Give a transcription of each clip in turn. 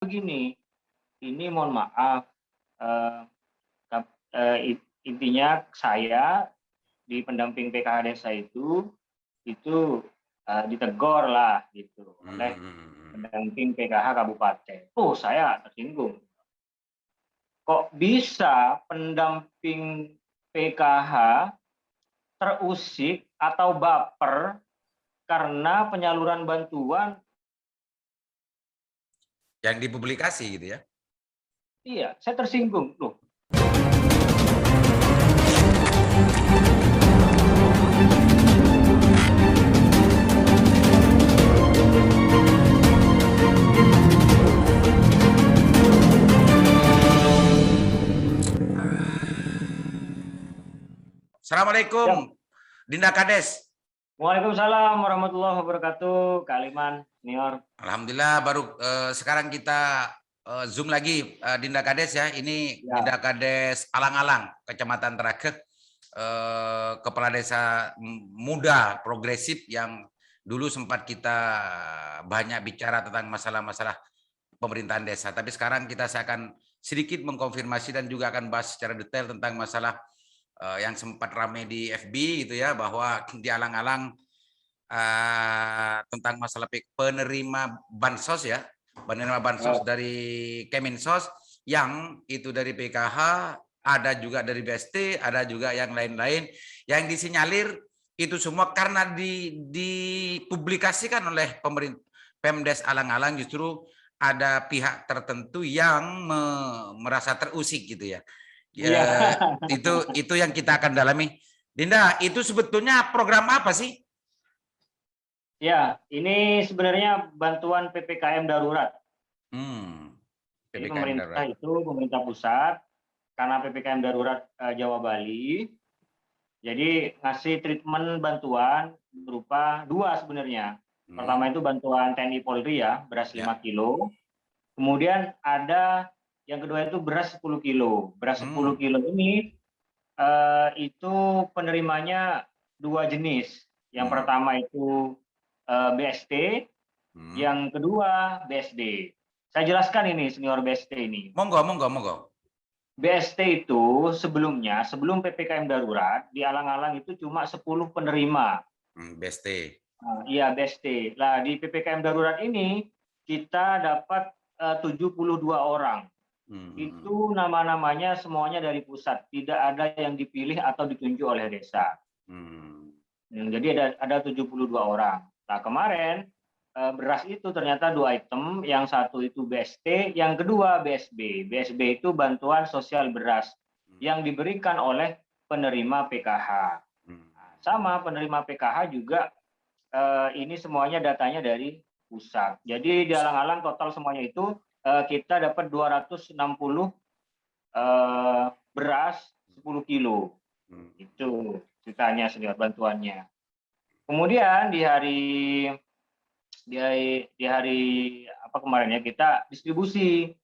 Begini, ini mohon maaf, eee, intinya saya di pendamping PKH desa itu, ditegur lah gitu oleh Mhm. pendamping PKH kabupaten. Oh, saya tersinggung. Kok bisa pendamping PKH terusik atau baper karena penyaluran bantuan. Yang dipublikasi gitu ya? Iya, saya tersinggung. Loh, siap. Assalamualaikum, Dinda Kades. Waalaikumsalam warahmatullahi wabarakatuh, Kak Liman, senior. Alhamdulillah baru sekarang kita Zoom lagi Dinda Kades ya. Ini Ya, Dinda Kades Alang-Alang, Kecamatan Terakhir, Kepala Desa Muda Progresif yang dulu sempat kita banyak bicara tentang masalah-masalah pemerintahan desa. Tapi sekarang saya akan sedikit mengkonfirmasi dan juga akan bahas secara detail tentang masalah yang sempat ramai di FB gitu ya, bahwa di Alang-Alang tentang masalah penerima bansos ya, penerima bansos oh, dari Kemensos yang itu dari PKH, ada juga dari BST, ada juga yang lain-lain yang disinyalir itu semua karena dipublikasikan oleh pemerintah Pemdes Alang-Alang, justru ada pihak tertentu yang merasa terusik gitu ya. iya. Itu yang kita akan dalami. Dinda, itu sebetulnya program apa sih? Ya, ini sebenarnya bantuan PPKM darurat. Hmm, Jadi PPKM pemerintah darurat. itu, pemerintah pusat, karena PPKM darurat Jawa Bali, jadi ngasih treatment bantuan berupa dua sebenarnya. Hmm, Pertama itu bantuan TNI Polri ya, beras ya. 5 kilo. Kemudian ada yang kedua itu beras 10 kilo. Beras 10 Hmm, kilo ini itu penerimanya dua jenis. Yang hmm, pertama itu BST, hmm. yang kedua BSD. Saya jelaskan ini senior BST ini. Monggo, monggo, monggo. BST itu sebelumnya, sebelum PPKM darurat, di Alang-Alang itu cuma 10 penerima. BST. Nah, iya BST. Nah, di PPKM darurat ini kita dapat 72 orang. Hmm, hmm, hmm. Itu nama-namanya semuanya dari pusat, tidak ada yang dipilih atau ditunjuk oleh desa. Hmm. Jadi ada 72 orang. Nah, kemarin beras itu ternyata dua item, yang satu itu BST, yang kedua BSB. BSB itu bantuan sosial beras yang diberikan oleh penerima PKH. Hmm. Nah, sama penerima PKH juga ini semuanya datanya dari pusat. Jadi di Alang-Alang total semuanya itu kita dapat 260 beras 10 kilo. Hmm. Itu ceritanya senior bantuannya. Kemudian di hari apa kemarin ya, kita distribusi,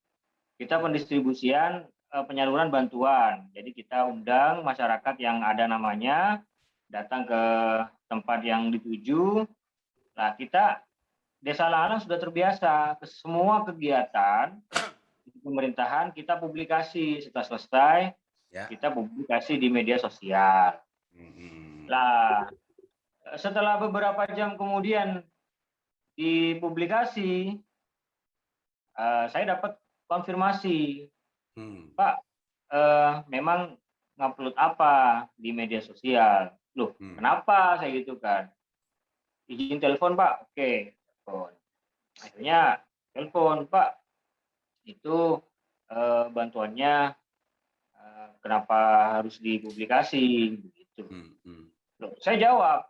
kita pendistribusian penyaluran bantuan. Jadi kita undang masyarakat yang ada namanya datang ke tempat yang dituju. Nah, kita Desa Alang-Alang sudah terbiasa ke semua kegiatan di pemerintahan kita publikasi, setelah selesai Ya. kita publikasi di media sosial. Hmm. Lah, setelah beberapa jam kemudian dipublikasi, saya dapat konfirmasi, Hmm. "Pak, memang ngupload apa di media sosial?" "Loh, Hmm. kenapa?" Saya gitu kan. "Izin telepon, Pak." "Oke, telepon." Akhirnya telepon, "Pak, itu, bantuannya, kenapa harus dipublikasi?" Begitu. Hmm. Hmm. Loh, saya jawab,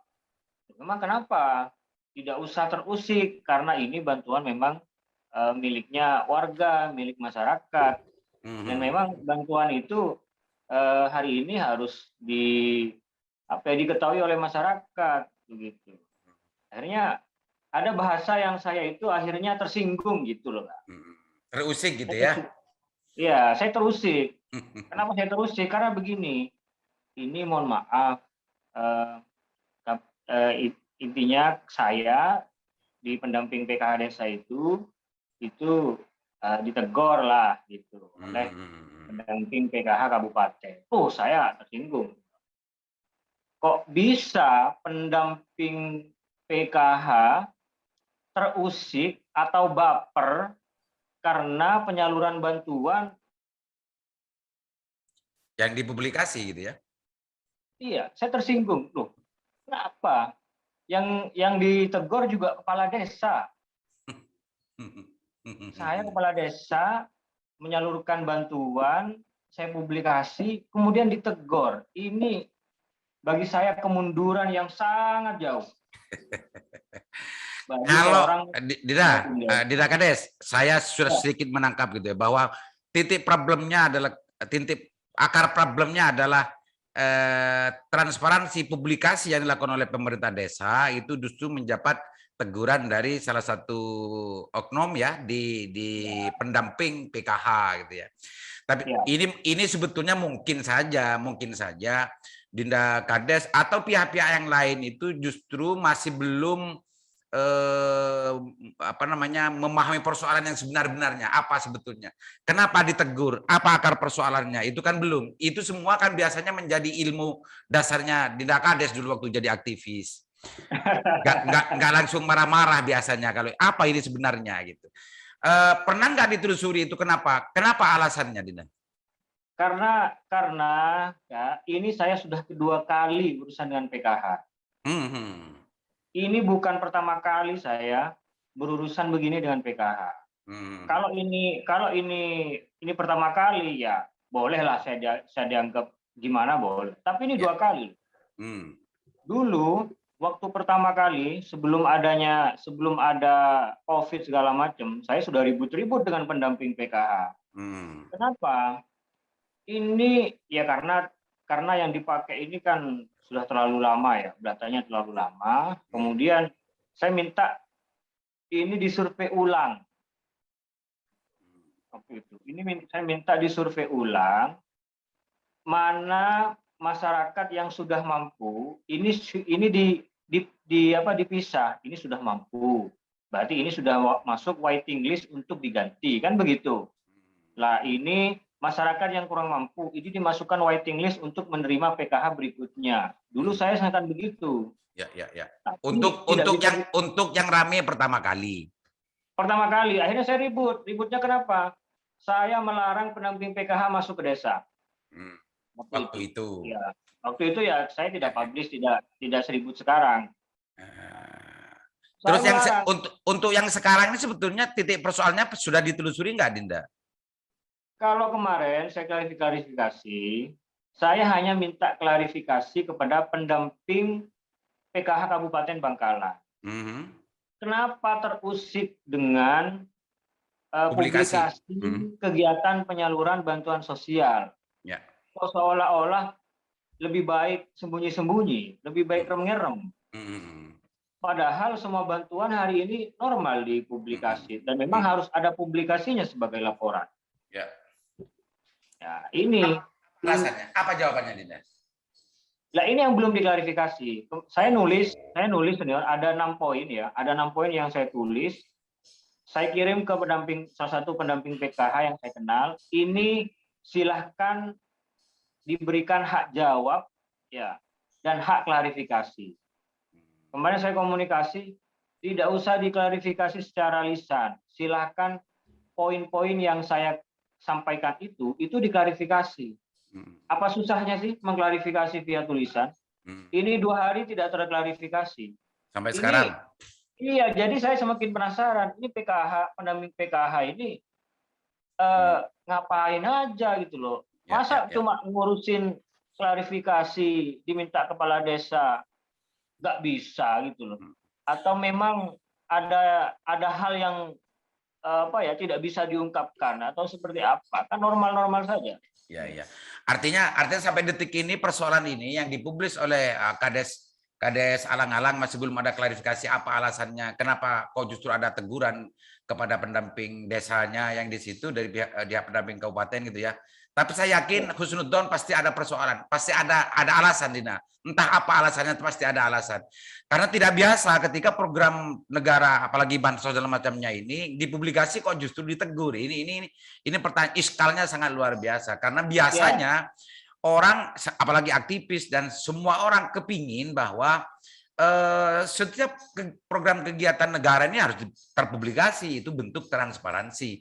"Memang kenapa? Tidak usah terusik, karena ini bantuan memang miliknya warga, milik masyarakat, dan memang Hmm. bantuan itu hari ini harus diketahui oleh masyarakat begitu." Akhirnya ada bahasa yang saya itu akhirnya tersinggung gitu loh, Kak. Hmm. Terusik gitu Saya ya? tersi Iya, saya terusik. Kenapa saya terusik? Karena begini, ini mohon maaf, eee, kap intinya saya di pendamping PKH desa itu ditegur lah gitu oleh pendamping PKH kabupaten. Saya tersinggung. Kok bisa pendamping PKH terusik atau baper karena penyaluran bantuan yang dipublikasi gitu ya? Iya, saya tersinggung. Loh, kenapa? Yang ditegur juga kepala desa. Saya kepala desa menyalurkan bantuan, saya publikasi, kemudian ditegur. Ini bagi saya kemunduran yang sangat jauh. Bagi Kalau seorang Dida Kades, saya sudah sedikit menangkap gitu ya, bahwa titik akar problemnya adalah transparansi publikasi yang dilakukan oleh pemerintah desa itu justru mendapat teguran dari salah satu oknum ya di pendamping PKH gitu ya. Tapi ini sebetulnya mungkin saja Dinda Kades atau pihak-pihak yang lain itu justru masih belum memahami persoalan yang sebenar-benarnya apa sebetulnya. Kenapa ditegur? Apa akar persoalannya? Itu kan belum. Itu semua kan biasanya menjadi ilmu dasarnya Dinda Kades dulu waktu jadi aktivis. Nggak langsung marah-marah biasanya kalau apa ini sebenarnya gitu. Pernah nggak ditelusuri itu kenapa? Kenapa alasannya, Dinda? Karena ya, ini saya sudah kedua kali urusan dengan PKH. Ini bukan pertama kali saya berurusan begini dengan PKH. Kalau ini pertama kali ya bolehlah saya dianggap gimana boleh. Tapi ini 2 kali. Dulu waktu pertama kali sebelum ada COVID segala macam, saya sudah ribut-ribut dengan pendamping PKH. Kenapa? Ini ya karena yang dipakai ini kan sudah terlalu lama ya, datanya terlalu lama. Kemudian saya minta ini disurvei ulang. Waktu itu, saya minta disurvei ulang mana masyarakat yang sudah mampu. Ini dipisah. Ini sudah mampu. Berarti ini sudah masuk waiting list untuk diganti, kan begitu. Lah ini masyarakat yang kurang mampu ini dimasukkan waiting list untuk menerima PKH berikutnya. Dulu saya sangat begitu. Ya. Untuk yang rame pertama kali. Pertama kali, akhirnya saya ribut. Ributnya kenapa? Saya melarang pendamping PKH masuk ke desa. Waktu itu. Ya, waktu itu ya saya tidak publish, tidak seribut sekarang. Terus untuk yang sekarang ini sebetulnya titik persoalannya sudah ditelusuri nggak, Dinda? Kalau kemarin saya klarifikasi, saya hanya minta klarifikasi kepada pendamping PKH Kabupaten Bangkalan. Kenapa terusik dengan publikasi kegiatan penyaluran bantuan sosial? Ya. Kok seolah-olah lebih baik sembunyi-sembunyi, lebih baik rem-ngerem. Padahal semua bantuan hari ini normal dipublikasi dan memang harus ada publikasinya sebagai laporan. Ya. Ya, ini alasannya. Apa jawabannya, Dinda? Nah, ini yang belum diklarifikasi. Saya nulis senior ada 6 poin ya, ada 6 poin yang saya tulis. Saya kirim ke salah satu pendamping PKH yang saya kenal. Ini silahkan diberikan hak jawab ya dan hak klarifikasi. Kemarin saya komunikasi, tidak usah diklarifikasi secara lisan. Silahkan poin-poin yang saya sampaikan itu diklarifikasi. Apa susahnya sih mengklarifikasi via tulisan? Ini 2 hari tidak terklarifikasi. Sampai sekarang? Iya, jadi saya semakin penasaran. Ini PKH, pendamping PKH ini ngapain aja gitu loh. Masa cuma ngurusin klarifikasi, diminta kepala desa, nggak bisa gitu loh. Atau memang ada hal yang tidak bisa diungkapkan atau seperti apa? Kan normal-normal saja. Ya. Artinya sampai detik ini persoalan ini yang dipublis oleh Kades Kades alang-alang masih belum ada klarifikasi apa alasannya, kenapa kok justru ada teguran kepada pendamping desanya yang di situ dari pihak pendamping kabupaten gitu ya. Tapi saya yakin husnudzon pasti ada persoalan, pasti ada alasan, Dina. Entah apa alasannya, pasti ada alasan. Karena tidak biasa ketika program negara, apalagi bansos dan macamnya ini dipublikasi kok justru ditegur. Ini pertanyaan iskalnya sangat luar biasa. Karena biasanya orang, apalagi aktivis dan semua orang kepingin bahwa setiap program kegiatan negara ini harus terpublikasi, itu bentuk transparansi.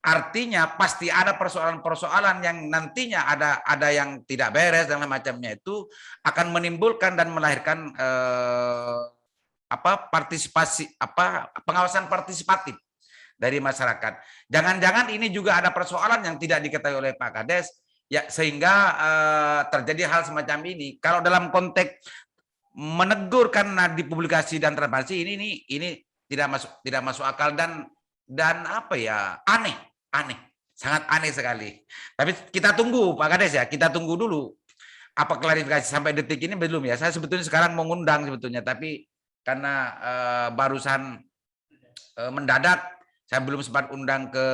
Artinya pasti ada persoalan-persoalan yang nantinya ada yang tidak beres dan macamnya, itu akan menimbulkan dan melahirkan partisipasi, pengawasan partisipatif dari masyarakat. Jangan-jangan ini juga ada persoalan yang tidak diketahui oleh Pak Kades, ya, sehingga terjadi hal semacam ini. Kalau dalam konteks menegur karena dipublikasi dan transparansi, ini tidak masuk akal dan apa ya, aneh, sangat aneh sekali. Tapi kita tunggu Pak Kades ya, kita tunggu dulu apa klarifikasi. Sampai detik ini belum ya. Saya sebetulnya sekarang mengundang sebetulnya, tapi karena barusan mendadak, saya belum sempat undang ke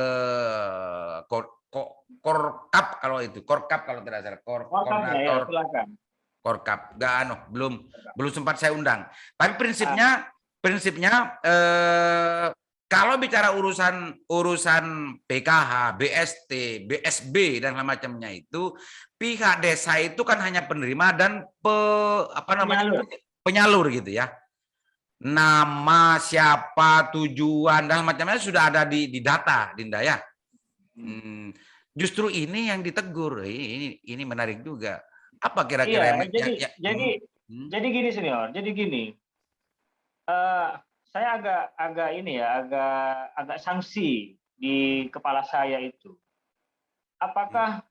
Korkap kalau tidak salah, koordinator Korkap. Belum sempat saya undang. Tapi prinsipnya kalau bicara urusan PKH, BST, BSB dan macamnya, itu pihak desa itu kan hanya penerima dan penyalur gitu ya. Nama, siapa, tujuan dan macamnya sudah ada di data, Dinda ya. Justru ini yang ditegur. Ini menarik juga. Apa kira-kira jadi gini senior, jadi gini. Saya agak sanksi di kepala saya itu. Apakah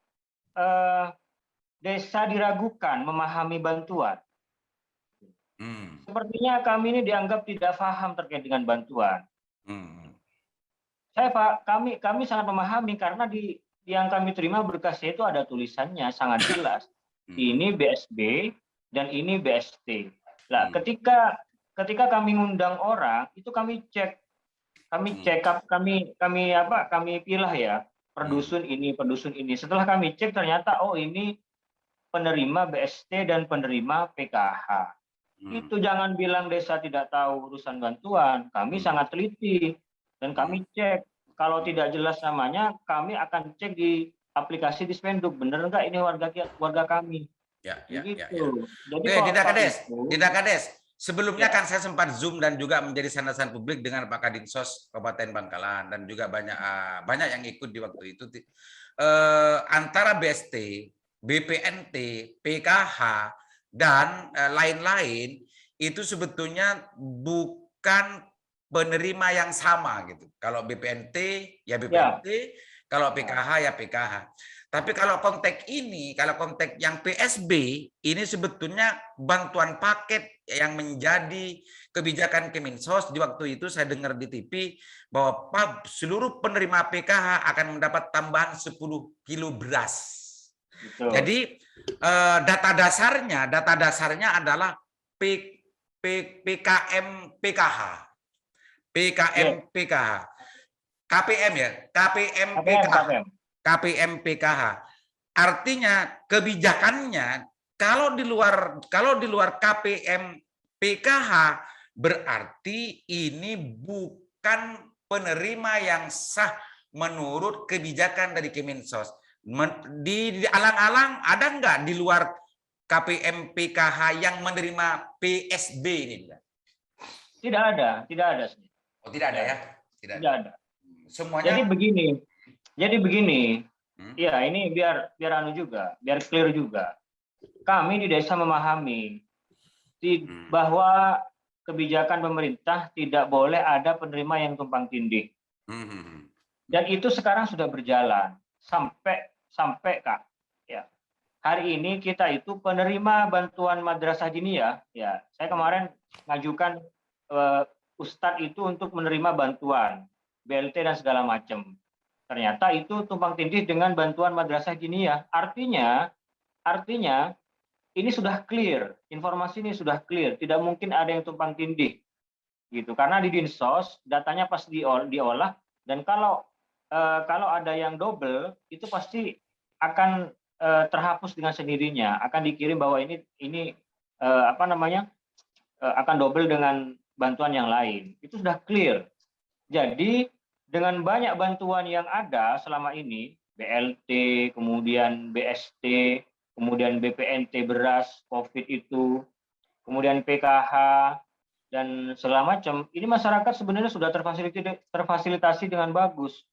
desa diragukan memahami bantuan? Sepertinya kami ini dianggap tidak paham terkait dengan bantuan. Kami sangat memahami karena di yang kami terima berkasnya itu ada tulisannya sangat jelas. Ini BSB dan ini BST. Nah, ketika kami ngundang orang itu kami cek, kami pilah ya, perdusun ini. Setelah kami cek ternyata ini penerima BST dan penerima PKH. Itu jangan bilang desa tidak tahu urusan bantuan. Kami sangat teliti dan kami cek. Kalau tidak jelas namanya, kami akan cek di aplikasi Dispenduk. Benar nggak ini warga kami? Ya. Jadi Tidak Kades. Sebelumnya kan saya sempat Zoom dan juga menjadi sandasan publik dengan Pak Kadinsos Kabupaten Bangkalan dan juga banyak yang ikut di waktu itu. Antara BST, BPNT, PKH dan lain-lain itu sebetulnya bukan penerima yang sama gitu. Kalau BPNT ya BPNT, kalau PKH ya PKH. Tapi kalau konteks yang PSB ini sebetulnya bantuan paket yang menjadi kebijakan Kemensos. Di waktu itu saya dengar di TV bahwa seluruh penerima PKH akan mendapat tambahan 10 kilo beras. Betul. Jadi data dasarnya adalah PKM PKH. KPM ya, KPM PKH. Artinya kebijakannya kalau di luar KPM PKH berarti ini bukan penerima yang sah menurut kebijakan dari Kemensos. Di alang-alang ada nggak di luar KPM PKH yang menerima PSB ini? Tidak ada. Oh, tidak ada ya? Tidak ada. Semuanya. Jadi begini. Ya, ini biar clear juga. Kami di desa memahami bahwa kebijakan pemerintah tidak boleh ada penerima yang tumpang tindih. Dan itu sekarang sudah berjalan sampai Kak. Ya. Hari ini kita itu penerima bantuan madrasah diniyah. Ya, saya kemarin ngajukan Ustadz itu untuk menerima bantuan BLT dan segala macam. Ternyata itu tumpang tindih dengan bantuan madrasah diniyah. Artinya ini sudah clear, informasi ini sudah clear, tidak mungkin ada yang tumpang tindih gitu. Karena di Dinsos datanya pas diolah, dan kalau ada yang double itu pasti akan terhapus dengan sendirinya, akan dikirim bahwa ini akan double dengan bantuan yang lain. Itu sudah clear. Jadi dengan banyak bantuan yang ada selama ini, BLT, kemudian BST, kemudian BPNT beras, COVID itu, kemudian PKH, dan segala macam, ini masyarakat sebenarnya sudah terfasilitasi dengan bagus.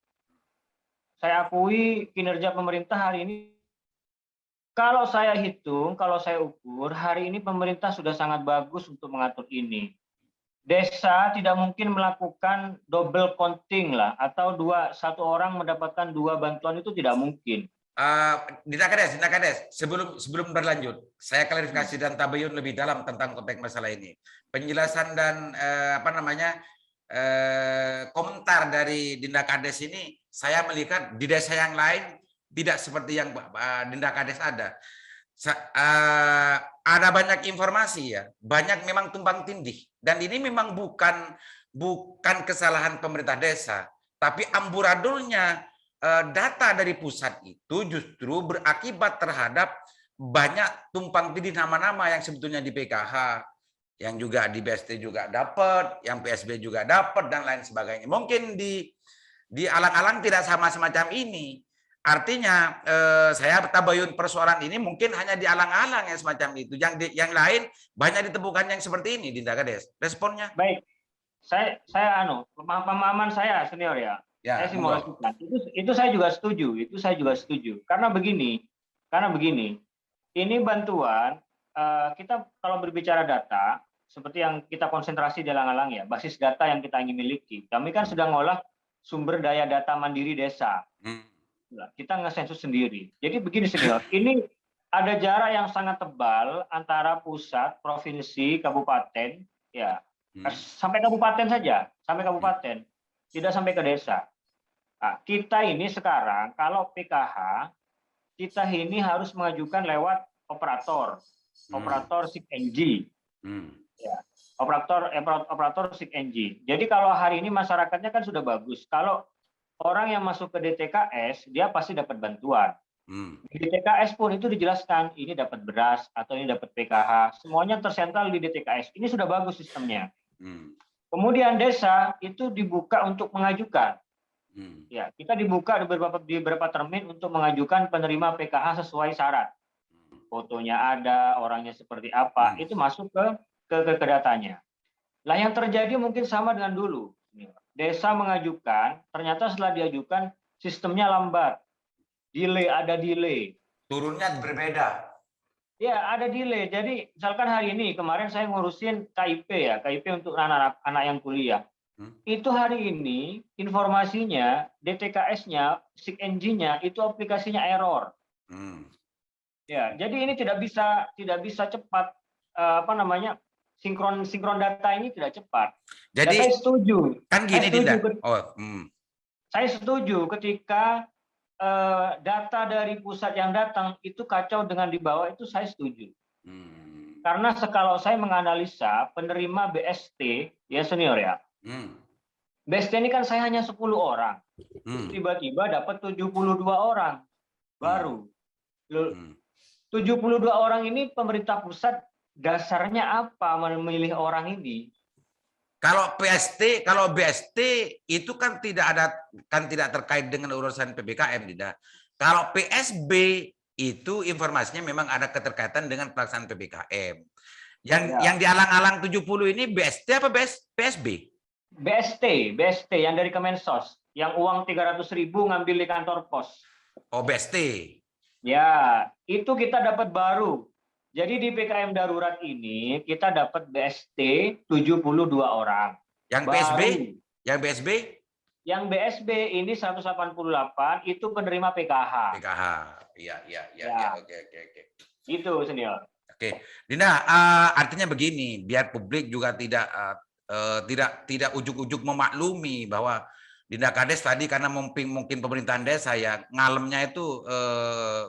Saya akui kinerja pemerintah hari ini, kalau saya hitung, kalau saya ukur, hari ini pemerintah sudah sangat bagus untuk mengatur ini. Desa tidak mungkin melakukan double counting lah, atau satu orang mendapatkan 2 bantuan, itu tidak mungkin. Dinda Kades, sebelum berlanjut, saya klarifikasi dan tabayun lebih dalam tentang konteks masalah ini. Penjelasan dan komentar dari Dinda Kades ini, saya melihat di desa yang lain tidak seperti yang Dinda Kades ada. Ada banyak informasi ya, banyak memang tumpang tindih, dan ini memang bukan kesalahan pemerintah desa, tapi amburadulnya data dari pusat itu justru berakibat terhadap banyak tumpang tindih nama-nama yang sebetulnya di PKH, yang juga di BST juga dapat, yang PSB juga dapat, dan lain sebagainya. Mungkin di alang-alang tidak sama semacam ini. Artinya saya tabayun persoalan ini mungkin hanya di alang-alang yang semacam itu. Yang lain banyak ditemukan yang seperti ini, Dinda Kades. Responnya? Baik, saya pemahaman saya senior ya. Ya, saya sih mau lakukan. Itu saya juga setuju. Karena begini, ini bantuan, kita kalau berbicara data, seperti yang kita konsentrasi di alang-alang ya, basis data yang kita ingin miliki. Kami kan sedang ngolah sumber daya data mandiri desa. Kita nge-sensus sendiri. Jadi begini senior, ini ada jarak yang sangat tebal antara pusat, provinsi, kabupaten, ya, sampai kabupaten saja, tidak sampai ke desa. Nah, kita ini sekarang kalau PKH, kita ini harus mengajukan lewat operator SIG-NG. Ya, operator SIG-NG. Jadi kalau hari ini masyarakatnya kan sudah bagus. Kalau orang yang masuk ke DTKS, dia pasti dapat bantuan. Di DTKS pun itu dijelaskan, ini dapat beras atau ini dapat PKH. Semuanya tersentral di DTKS. Ini sudah bagus sistemnya. Kemudian desa itu dibuka untuk mengajukan. Ya, kita dibuka di beberapa termin untuk mengajukan penerima PKH sesuai syarat. Fotonya ada, orangnya seperti apa, itu masuk ke datanya. Lah yang terjadi mungkin sama dengan dulu. Desa mengajukan, ternyata setelah diajukan sistemnya lambat. Ada delay. Turunnya berbeda. Ya, ada delay. Jadi misalkan hari ini, kemarin saya ngurusin KIP untuk anak-anak yang kuliah. Itu hari ini informasinya, DTKS-nya, SIG-NG-nya itu aplikasinya error. Ya, jadi ini tidak bisa cepat sinkron data ini tidak cepat. Jadi saya setuju. Kan gini, Dinda. Saya setuju ketika data dari pusat yang datang itu kacau dengan di bawah, itu saya setuju. Karena kalau saya menganalisa penerima BST, ya senior ya, BST ini kan saya hanya 10 orang. Tiba-tiba dapat 72 orang baru. 72 orang ini pemerintah pusat dasarnya apa memilih orang ini? Kalau BST itu kan tidak terkait dengan urusan PPKM, tidak. Kalau PSB itu informasinya memang ada keterkaitan dengan pelaksanaan PPKM. Yang di alang-alang 70 ini BST apa PSB? BST yang dari Kemensos, yang uang 300.000 ngambil di kantor pos. Oh, BST. Ya, itu kita dapat baru. Jadi di PKM darurat ini kita dapat BST 72 orang. Yang BSB? Yang BSB ini 188 itu penerima PKH. Iya. Oke. Itu senior. Oke, Dinda, artinya begini, biar publik juga tidak ujuk-ujuk memaklumi bahwa Dinda Kades tadi karena mungkin pemerintahan desa ya ngalemnya itu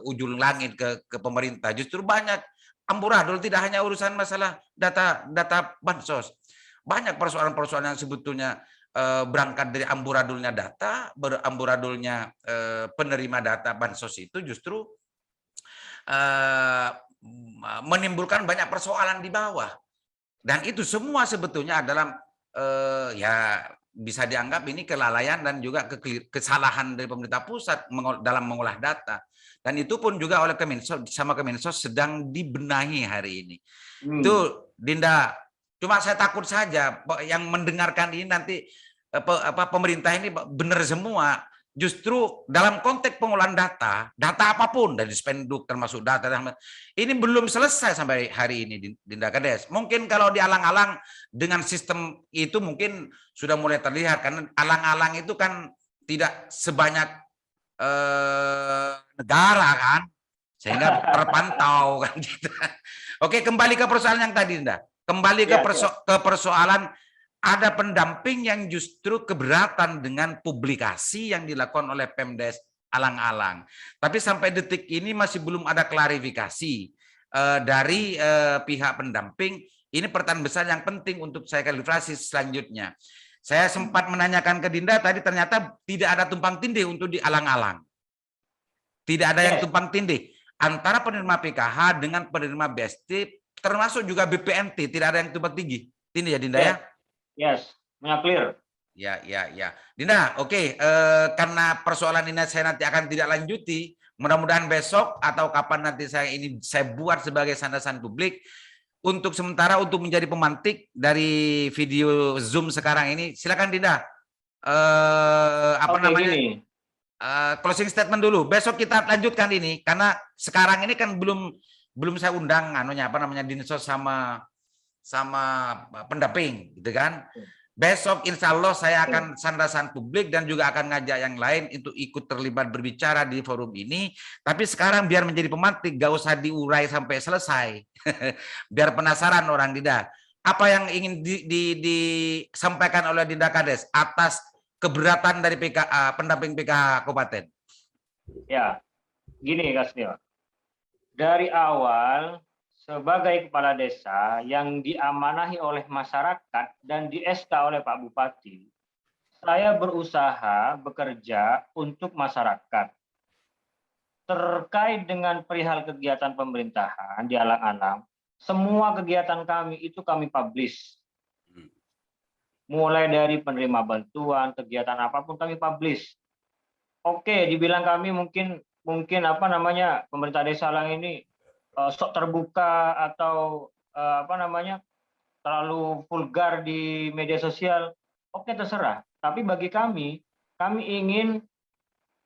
ujung langit ke pemerintah. Justru banyak amburadul, tidak hanya urusan masalah data bansos. Banyak persoalan-persoalan yang sebetulnya berangkat dari amburadulnya data, amburadulnya penerima data bansos itu justru menimbulkan banyak persoalan di bawah. Dan itu semua sebetulnya adalah ya bisa dianggap ini kelalaian dan juga kesalahan dari pemerintah pusat dalam mengolah data. Dan itu pun juga oleh Kemensos sedang dibenahi hari ini. Itu Dinda, cuma saya takut saja yang mendengarkan ini nanti pemerintah ini benar semua. Justru dalam konteks pengolahan data apapun dari Spenduk termasuk data ini belum selesai sampai hari ini, Dinda Kades. Mungkin kalau di alang-alang dengan sistem itu mungkin sudah mulai terlihat, karena alang-alang itu kan tidak sebanyak negara kan, sehingga terpantau kan gitu. Oke, kembali ke persoalan yang tadi, Dinda. Kembali ke persoalan ada pendamping yang justru keberatan dengan publikasi yang dilakukan oleh Pemdes alang-alang. Tapi sampai detik ini masih belum ada klarifikasi dari pihak pendamping. Ini pertanyaan besar yang penting untuk saya klarifikasi selanjutnya. Saya sempat menanyakan ke Dinda tadi, ternyata tidak ada tumpang tindih untuk di alang-alang. Tidak ada yang tumpang tindih antara penerima PKH dengan penerima BST, termasuk juga BPNT, tidak ada yang tumpang tindih. Ini ya, Dinda ya? Yes, clear. Ya. Dinda, oke. Karena persoalan ini saya nanti akan tidak lanjuti. Mudah-mudahan besok atau kapan nanti saya buat sebagai sandasan publik. Untuk sementara untuk menjadi pemantik dari video Zoom sekarang ini, silakan Dinda. Namanya? Closing statement dulu. Besok kita lanjutkan ini karena sekarang ini kan belum saya undang Dinsos sama pendamping gitu kan. Besok insya Allah saya akan sandasan publik dan juga akan ngajak yang lain untuk ikut terlibat berbicara di forum ini. Tapi sekarang biar menjadi pemantik, gak usah diurai sampai selesai. Biar penasaran orang, Dinda. Apa yang ingin disampaikan oleh Dinda Kades atas keberatan dari pendamping PKH Kabupaten? Ya, gini Kasnil. Dari awal sebagai kepala desa yang diamanahi oleh masyarakat dan di-SK oleh Pak Bupati, saya berusaha bekerja untuk masyarakat. Terkait dengan perihal kegiatan pemerintahan di alang-alang, semua kegiatan kami itu kami publish. Mulai dari penerima bantuan, kegiatan apapun kami publish. Oke, dibilang kami mungkin pemerintah desa Alang ini sok terbuka atau terlalu vulgar di media sosial. Oke, terserah. Tapi bagi kami ingin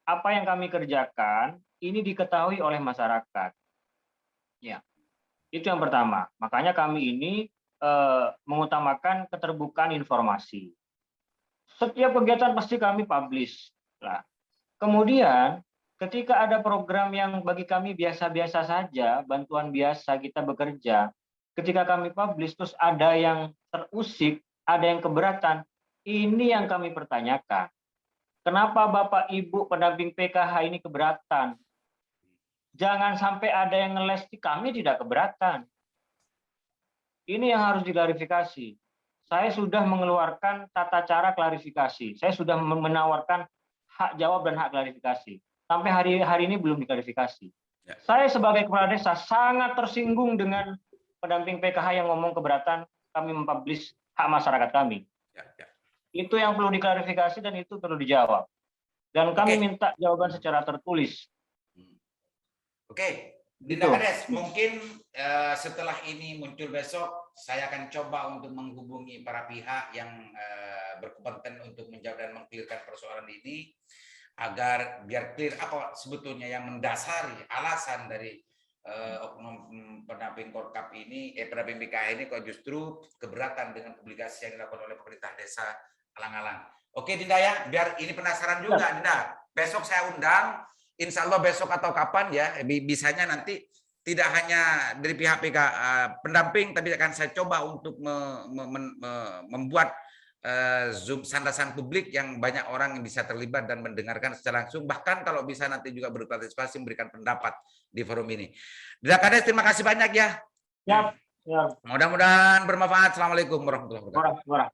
apa yang kami kerjakan ini diketahui oleh masyarakat. Ya, itu yang pertama. Makanya kami ini mengutamakan keterbukaan informasi. Setiap kegiatan pasti kami publish. Nah, kemudian ketika ada program yang bagi kami biasa-biasa saja, bantuan biasa kita bekerja, ketika kami publish terus ada yang terusik, ada yang keberatan, ini yang kami pertanyakan. Kenapa Bapak Ibu pendamping PKH ini keberatan? Jangan sampai ada yang ngeles, kami tidak keberatan. Ini yang harus diklarifikasi. Saya sudah mengeluarkan tata cara klarifikasi. Saya sudah menawarkan hak jawab dan hak klarifikasi. Sampai hari ini belum diklarifikasi. Ya. Saya sebagai kepala desa sangat tersinggung dengan pendamping PKH yang ngomong keberatan kami mempublish hak masyarakat kami. Ya. Itu yang perlu diklarifikasi dan itu perlu dijawab. Dan kami minta jawaban secara tertulis. Oke, Dinda Kades, mungkin setelah ini muncul besok, saya akan coba untuk menghubungi para pihak yang berkompeten untuk menjawab dan mengklirkan persoalan ini, agar biar clear apa sebetulnya yang mendasari alasan dari oknum pendamping Korkap ini, pendamping PKH ini kok justru keberatan dengan publikasi yang dilakukan oleh pemerintah desa Alang-alang. Oke Dinda ya, biar ini penasaran juga Dinda. Besok saya undang, insya Allah besok atau kapan ya, bisanya nanti tidak hanya dari pihak pendamping, tapi akan saya coba untuk membuat Zoom sandasan publik yang banyak orang yang bisa terlibat dan mendengarkan secara langsung, bahkan kalau bisa nanti juga berpartisipasi memberikan pendapat di forum ini. Dinda Kades, terima kasih banyak ya Siap. Siap. Mudah-mudahan bermanfaat. Assalamualaikum warahmatullahi wabarakatuh. Murah.